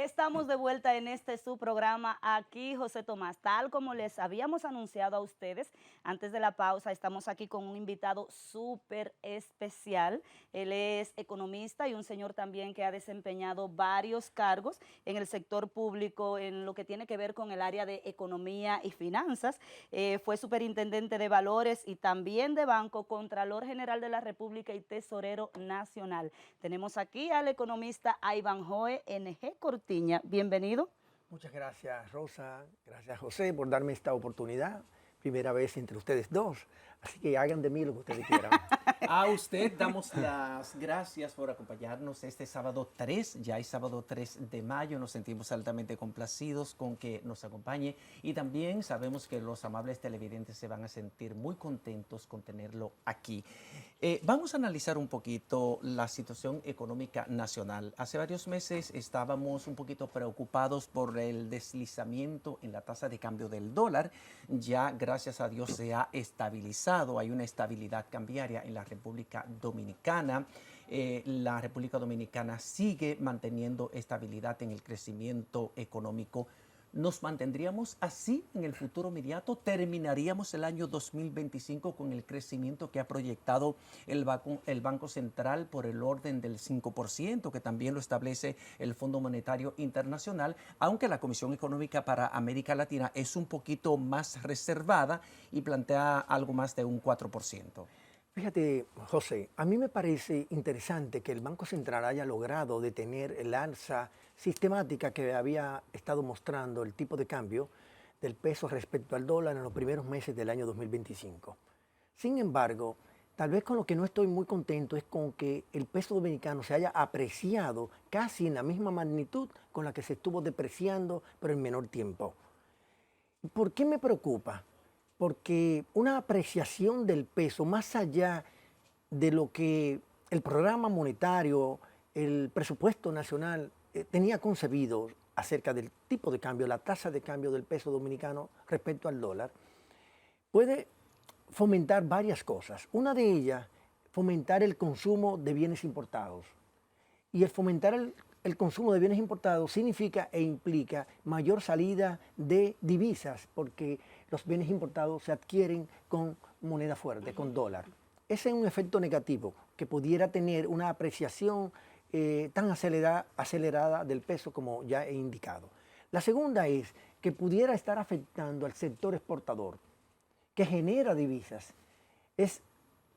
Estamos de vuelta en su programa aquí, José Tomás. Tal como les habíamos anunciado a ustedes antes de la pausa, estamos aquí con un invitado súper especial. Él es economista y un señor también que ha desempeñado varios cargos en el sector público en lo que tiene que ver con el área de economía y finanzas. Fue superintendente de valores y también de banco, Contralor General de la República y Tesorero Nacional. Tenemos aquí al economista Ivanhoe N.G. Cortiña. Bienvenido. Muchas gracias, Rosa. Gracias, José, por darme esta oportunidad. Primera vez entre ustedes dos. Así que hagan de mí lo que ustedes quieran. A usted damos las gracias por acompañarnos este sábado 3, ya es sábado 3 de mayo, nos sentimos altamente complacidos con que nos acompañe y también sabemos que los amables televidentes se van a sentir muy contentos con tenerlo aquí. Vamos a analizar un poquito la situación económica nacional. Hace varios meses estábamos un poquito preocupados por el deslizamiento en la tasa de cambio del dólar. Ya, gracias a Dios, se ha estabilizado, hay una estabilidad cambiaria en la República Dominicana. La República Dominicana sigue manteniendo estabilidad en el crecimiento económico. ¿Nos mantendríamos así en el futuro inmediato? ¿Terminaríamos el año 2025 con el crecimiento que ha proyectado el Banco Central por el orden del 5%, que también lo establece el Fondo Monetario Internacional, aunque la Comisión Económica para América Latina es un poquito más reservada y plantea algo más de un 4%? Fíjate, José, a mí me parece interesante que el Banco Central haya logrado detener el alza sistemática que había estado mostrando el tipo de cambio del peso respecto al dólar en los primeros meses del año 2025. Sin embargo, tal vez con lo que no estoy muy contento es con que el peso dominicano se haya apreciado casi en la misma magnitud con la que se estuvo depreciando, pero en menor tiempo. ¿Por qué me preocupa? Porque una apreciación del peso más allá de lo que el programa monetario, el presupuesto nacional tenía concebido acerca del tipo de cambio, la tasa de cambio del peso dominicano respecto al dólar, puede fomentar varias cosas. Una de ellas, fomentar el consumo de bienes importados. Y el fomentar el consumo de bienes importados significa e implica mayor salida de divisas, porque los bienes importados se adquieren con moneda fuerte, con dólar. Ese es un efecto negativo que pudiera tener una apreciación tan acelerada del peso como ya he indicado. La segunda es que pudiera estar afectando al sector exportador, que genera divisas. Es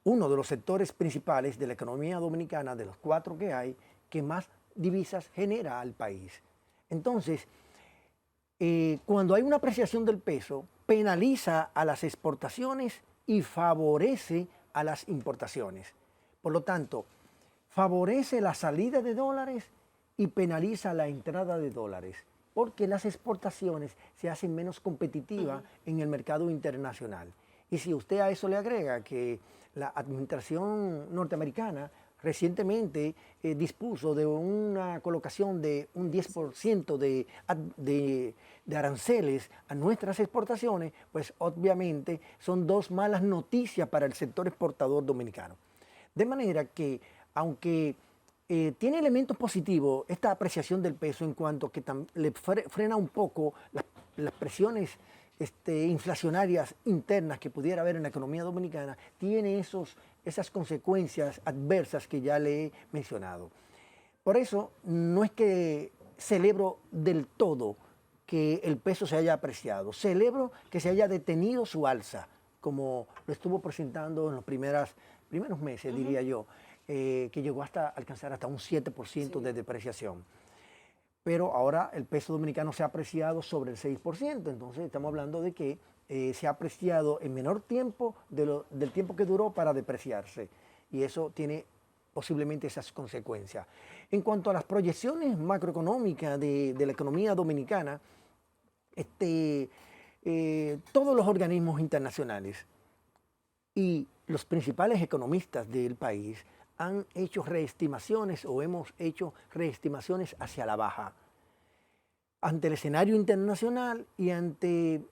uno de los sectores principales de la economía dominicana, de los 4 que hay, que más divisas genera al país. Entonces, cuando hay una apreciación del peso, penaliza a las exportaciones y favorece a las importaciones. Por lo tanto, favorece la salida de dólares y penaliza la entrada de dólares, porque las exportaciones se hacen menos competitivas en el mercado internacional. Y si usted a eso le agrega que la administración norteamericana recientemente dispuso de una colocación de un 10% de aranceles a nuestras exportaciones, pues obviamente son dos malas noticias para el sector exportador dominicano. De manera que, aunque tiene elementos positivos esta apreciación del peso en cuanto que le frena un poco las presiones inflacionarias internas que pudiera haber en la economía dominicana, tiene esas consecuencias adversas que ya le he mencionado. Por eso no es que celebro del todo que el peso se haya apreciado, celebro que se haya detenido su alza, como lo estuvo presentando en los primeros meses, diría yo, que llegó hasta alcanzar hasta un 7% de depreciación. Pero ahora el peso dominicano se ha apreciado sobre el 6%, entonces estamos hablando de que se ha apreciado en menor tiempo del tiempo que duró para depreciarse, y eso tiene posiblemente esas consecuencias. En cuanto a las proyecciones macroeconómicas de la economía dominicana, todos los organismos internacionales y los principales economistas del país han hecho reestimaciones o hemos hecho reestimaciones hacia la baja ante el escenario internacional y ante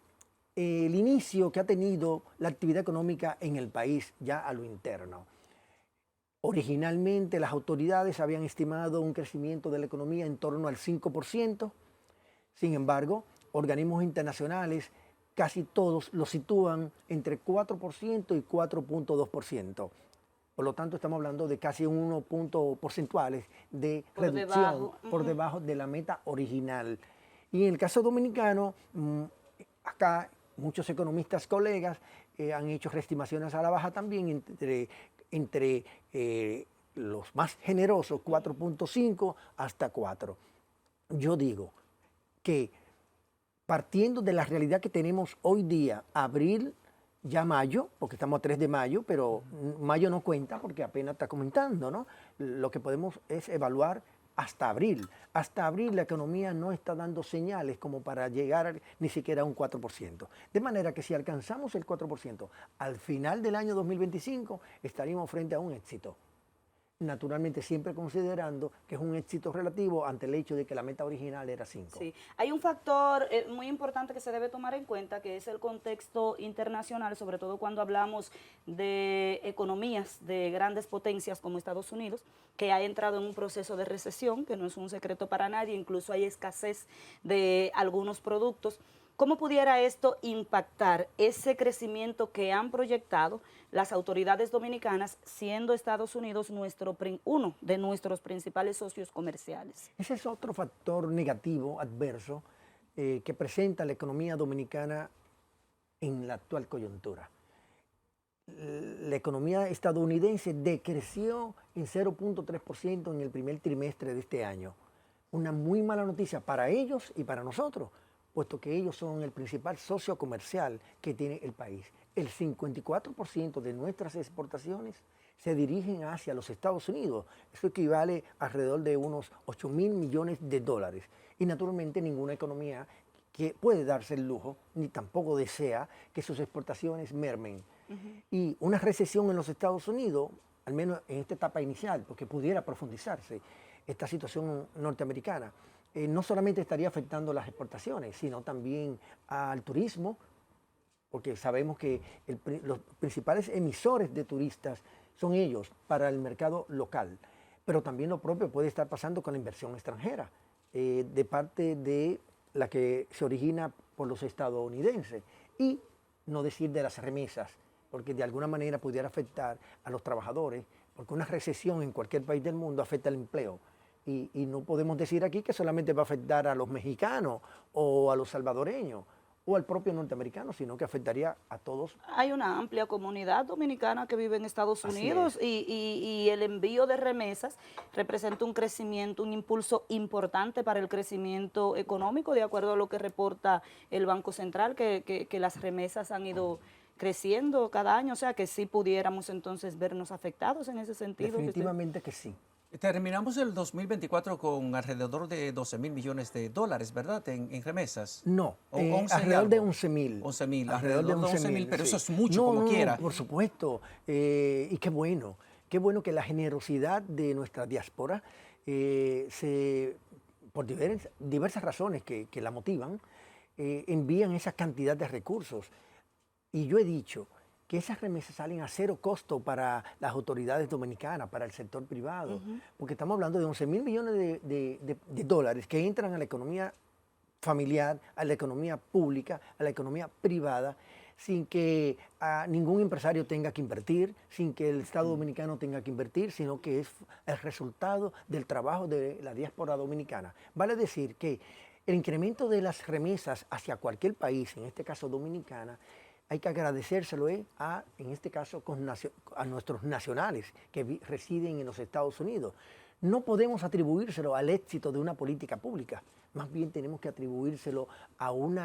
el inicio que ha tenido la actividad económica en el país ya a lo interno. Originalmente las autoridades habían estimado un crecimiento de la economía en torno al 5%. Sin embargo, organismos internacionales casi todos lo sitúan entre 4% y 4.2%. Por lo tanto, estamos hablando de casi 1 punto porcentuales de reducción por debajo de la meta original. Y en el caso dominicano, acá muchos economistas colegas han hecho reestimaciones a la baja también entre los más generosos, 4.5 hasta 4. Yo digo que partiendo de la realidad que tenemos hoy día, abril, ya mayo, porque estamos a 3 de mayo, pero mayo no cuenta porque apenas está comentando, ¿no? Lo que podemos es evaluar hasta abril. Hasta abril la economía no está dando señales como para llegar ni siquiera a un 4%. De manera que si alcanzamos el 4%, al final del año 2025 estaríamos frente a un éxito. Naturalmente siempre considerando que es un éxito relativo ante el hecho de que la meta original era 5. Sí, hay un factor muy importante que se debe tomar en cuenta, que es el contexto internacional, sobre todo cuando hablamos de economías de grandes potencias como Estados Unidos, que ha entrado en un proceso de recesión, que no es un secreto para nadie, incluso hay escasez de algunos productos. ¿Cómo pudiera esto impactar ese crecimiento que han proyectado las autoridades dominicanas, siendo Estados Unidos uno de nuestros principales socios comerciales? Ese es otro factor negativo, adverso, que presenta la economía dominicana en la actual coyuntura. La economía estadounidense decreció en 0.3% en el primer trimestre de este año. Una muy mala noticia para ellos y para nosotros, puesto que ellos son el principal socio comercial que tiene el país. El 54% de nuestras exportaciones se dirigen hacia los Estados Unidos. Eso equivale a alrededor de unos 8.000 millones de dólares. Y naturalmente ninguna economía que puede darse el lujo, ni tampoco desea que sus exportaciones mermen. Y una recesión en los Estados Unidos, al menos en esta etapa inicial, porque pudiera profundizarse esta situación norteamericana, no solamente estaría afectando las exportaciones, sino también al turismo, porque sabemos que los principales emisores de turistas son ellos para el mercado local, pero también lo propio puede estar pasando con la inversión extranjera, de parte de la que se origina por los estadounidenses, y no decir de las remesas, porque de alguna manera pudiera afectar a los trabajadores, porque una recesión en cualquier país del mundo afecta al empleo. Y no podemos decir aquí que solamente va a afectar a los mexicanos o a los salvadoreños o al propio norteamericano, sino que afectaría a todos. Hay una amplia comunidad dominicana que vive en Estados Unidos y el envío de remesas representa un crecimiento, un impulso importante para el crecimiento económico, de acuerdo a lo que reporta el Banco Central, que las remesas han ido creciendo cada año, o sea que sí pudiéramos entonces vernos afectados en ese sentido. Definitivamente que sí. Terminamos el 2024 con alrededor de 12.000 millones de dólares, ¿verdad? En remesas. No, alrededor de 11.000. 11.000, alrededor de 11.000, pero sí. Eso es mucho como quiera. No, por supuesto, y qué bueno que la generosidad de nuestra diáspora, por diversas razones que la motivan, envían esa cantidad de recursos. Y yo he dicho que esas remesas salen a cero costo para las autoridades dominicanas, para el sector privado, porque estamos hablando de 11.000 millones de dólares que entran a la economía familiar, a la economía pública, a la economía privada, sin que ningún empresario tenga que invertir, sin que el Estado dominicano tenga que invertir, sino que es el resultado del trabajo de la diáspora dominicana. Vale decir que el incremento de las remesas hacia cualquier país, en este caso dominicana, hay que agradecérselo en este caso, a nuestros nacionales que residen en los Estados Unidos. No podemos atribuírselo al éxito de una política pública, más bien tenemos que atribuírselo a un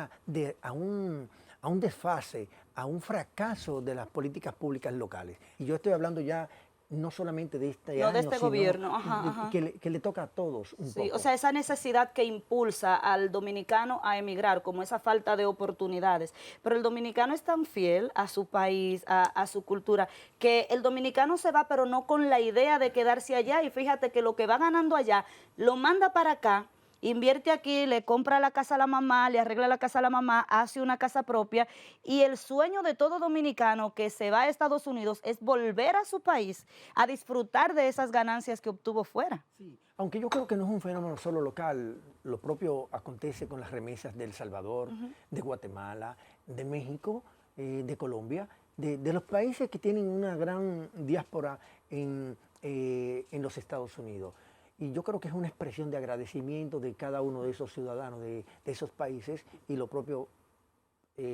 desfase, a un fracaso de las políticas públicas locales. Y yo estoy hablando ya no solamente de este año, de este sino gobierno, que le toca a todos un poco. O sea, esa necesidad que impulsa al dominicano a emigrar, como esa falta de oportunidades. Pero el dominicano es tan fiel a su país, a su cultura, que el dominicano se va, pero no con la idea de quedarse allá. Y fíjate que lo que va ganando allá, lo manda para acá, invierte aquí, le compra la casa a la mamá, le arregla la casa a la mamá, hace una casa propia y el sueño de todo dominicano que se va a Estados Unidos es volver a su país a disfrutar de esas ganancias que obtuvo fuera. Sí, aunque yo creo que no es un fenómeno solo local, lo propio acontece con las remesas de El Salvador, de Guatemala, de México, de Colombia, de los países que tienen una gran diáspora en los Estados Unidos. Y yo creo que es una expresión de agradecimiento de cada uno de esos ciudadanos de esos países y lo propio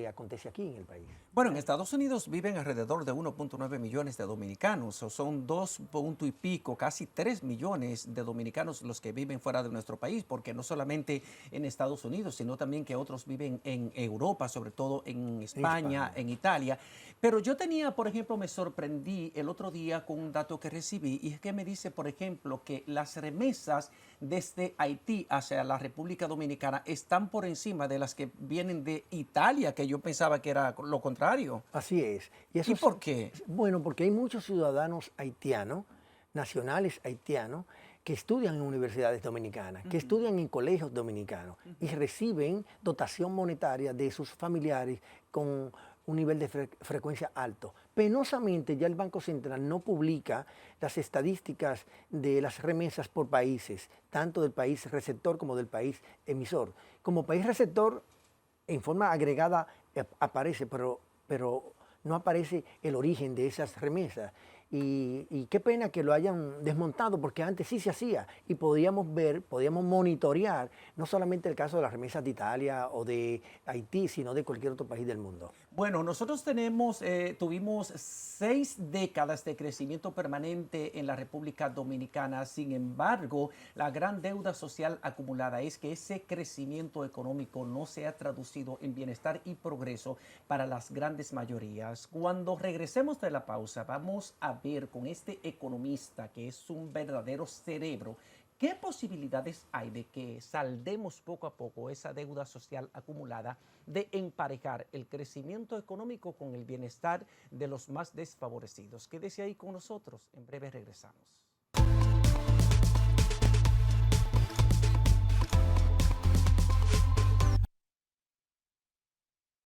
acontece aquí en el país. Bueno, en Estados Unidos viven alrededor de 1.9 millones de dominicanos, o son 2 punto y pico, casi 3 millones de dominicanos los que viven fuera de nuestro país, porque no solamente en Estados Unidos, sino también que otros viven en Europa, sobre todo en España, en Italia. Pero yo tenía, por ejemplo, me sorprendí el otro día con un dato que recibí, y es que me dice, por ejemplo, que las remesas desde Haití hacia la República Dominicana están por encima de las que vienen de Italia, que yo pensaba que era lo contrario. Así es. ¿Y por qué? Bueno, porque hay muchos ciudadanos haitianos, nacionales haitianos, que estudian en universidades dominicanas, que estudian en colegios dominicanos y reciben dotación monetaria de sus familiares con un nivel de frecuencia alto. Penosamente ya el Banco Central no publica las estadísticas de las remesas por países, tanto del país receptor como del país emisor. Como país receptor, en forma agregada aparece, pero no aparece el origen de esas remesas. Y qué pena que lo hayan desmontado, porque antes sí se hacía y podíamos ver, podíamos monitorear no solamente el caso de las remesas de Italia o de Haití, sino de cualquier otro país del mundo. Bueno, nosotros tuvimos 6 décadas de crecimiento permanente en la República Dominicana. Sin embargo, la gran deuda social acumulada es que ese crecimiento económico no se ha traducido en bienestar y progreso para las grandes mayorías. Cuando regresemos de la pausa, vamos a ver con este economista que es un verdadero cerebro, ¿qué posibilidades hay de que saldemos poco a poco esa deuda social acumulada, de emparejar el crecimiento económico con el bienestar de los más desfavorecidos? Quédese ahí con nosotros, en breve regresamos.